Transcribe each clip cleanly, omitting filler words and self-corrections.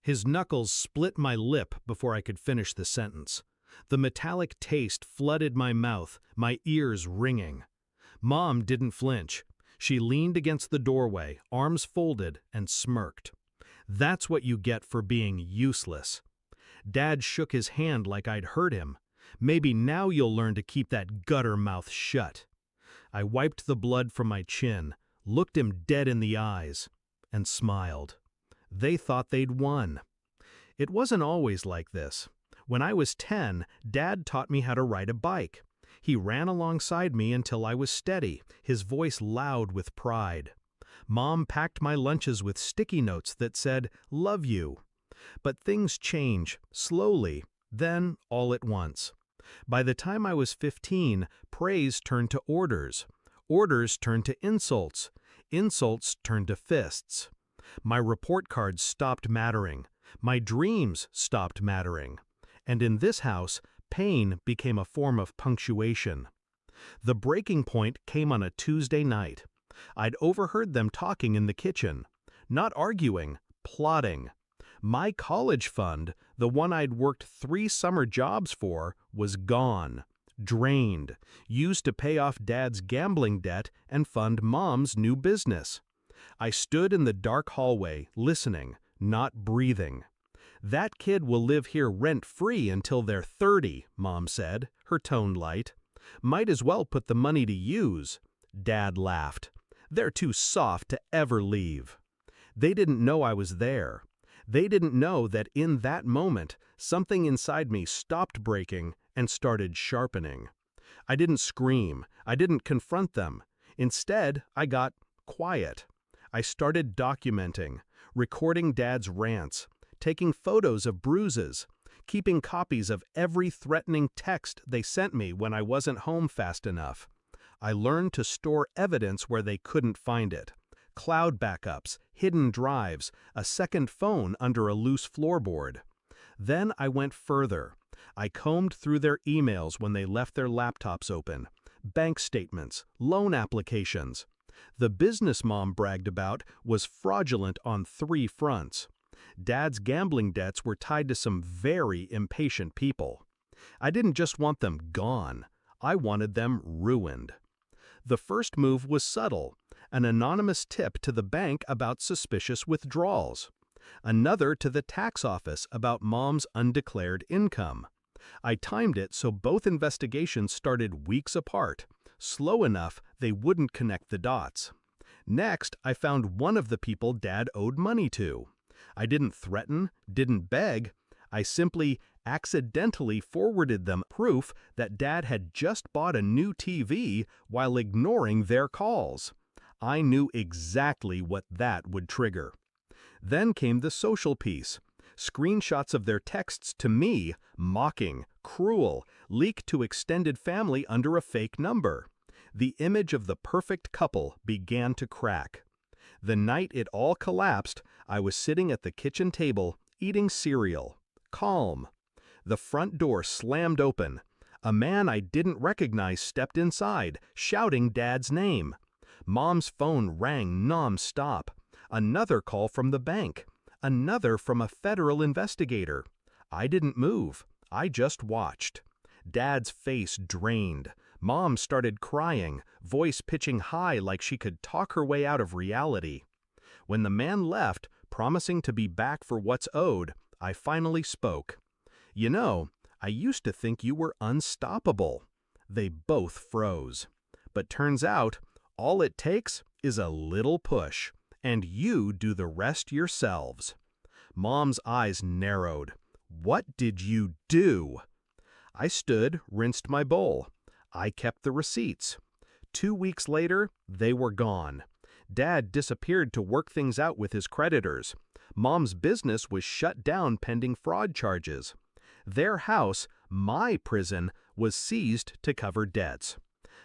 His knuckles split my lip before I could finish the sentence. The metallic taste flooded my mouth, my ears ringing. Mom didn't flinch. She leaned against the doorway, arms folded, and smirked. That's what you get for being useless. Dad shook his hand like I'd hurt him. Maybe now you'll learn to keep that gutter mouth shut. I wiped the blood from my chin, looked him dead in the eyes, and smiled. They thought they'd won. It wasn't always like this. When I was 10, Dad taught me how to ride a bike. He ran alongside me until I was steady, his voice loud with pride. Mom packed my lunches with sticky notes that said, "Love you." But things change, slowly, then all at once. By the time I was 15, praise turned to orders. Orders turned to insults. Insults turned to fists. My report cards stopped mattering. My dreams stopped mattering. And in this house, pain became a form of punctuation. The breaking point came on a Tuesday night. I'd overheard them talking in the kitchen. Not arguing, plotting. My college fund, the one I'd worked 3 summer jobs for, was gone, drained, used to pay off Dad's gambling debt and fund Mom's new business. I stood in the dark hallway, listening, not breathing. "That kid will live here rent-free until they're 30, Mom said, her tone light. "Might as well put the money to use." Dad laughed. "They're too soft to ever leave." They didn't know I was there. They didn't know that in that moment, something inside me stopped breaking and started sharpening. I didn't scream. I didn't confront them. Instead, I got quiet. I started documenting, recording Dad's rants, taking photos of bruises, keeping copies of every threatening text they sent me when I wasn't home fast enough. I learned to store evidence where they couldn't find it. Cloud backups, hidden drives, a second phone under a loose floorboard. Then I went further. I combed through their emails when they left their laptops open, bank statements, loan applications. The business Mom bragged about was fraudulent on 3 fronts. Dad's gambling debts were tied to some very impatient people. I didn't just want them gone. I wanted them ruined. The first move was subtle, an anonymous tip to the bank about suspicious withdrawals. Another to the tax office about Mom's undeclared income. I timed it so both investigations started weeks apart, slow enough they wouldn't connect the dots. Next, I found one of the people Dad owed money to. I didn't threaten, didn't beg. I simply accidentally forwarded them proof that Dad had just bought a new TV while ignoring their calls. I knew exactly what that would trigger. Then came the social piece. Screenshots of their texts to me, mocking, cruel, leaked to extended family under a fake number. The image of the perfect couple began to crack. The night it all collapsed, I was sitting at the kitchen table, eating cereal, calm. The front door slammed open. A man I didn't recognize stepped inside, shouting Dad's name. Mom's phone rang non-stop. Another call from the bank. Another from a federal investigator. I didn't move. I just watched. Dad's face drained. Mom started crying, voice pitching high like she could talk her way out of reality. When the man left, promising to be back for what's owed, I finally spoke. "You know, I used to think you were unstoppable." They both froze. But turns out, all it takes is a little push, and you do the rest yourselves. Mom's eyes narrowed. "What did you do?" I stood, rinsed my bowl. I kept the receipts. 2 weeks later, they were gone. Dad disappeared to work things out with his creditors. Mom's business was shut down pending fraud charges. Their house, my prison, was seized to cover debts.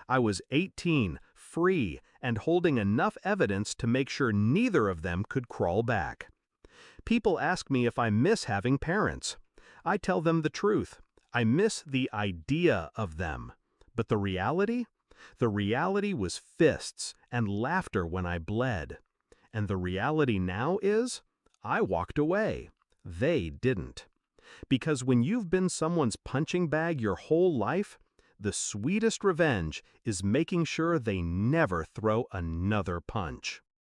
I was 18, free, and holding enough evidence to make sure neither of them could crawl back. People ask me if I miss having parents. I tell them the truth. I miss the idea of them. But the reality? The reality was fists and laughter when I bled. And the reality now is, I walked away. They didn't. Because when you've been someone's punching bag your whole life, the sweetest revenge is making sure they never throw another punch.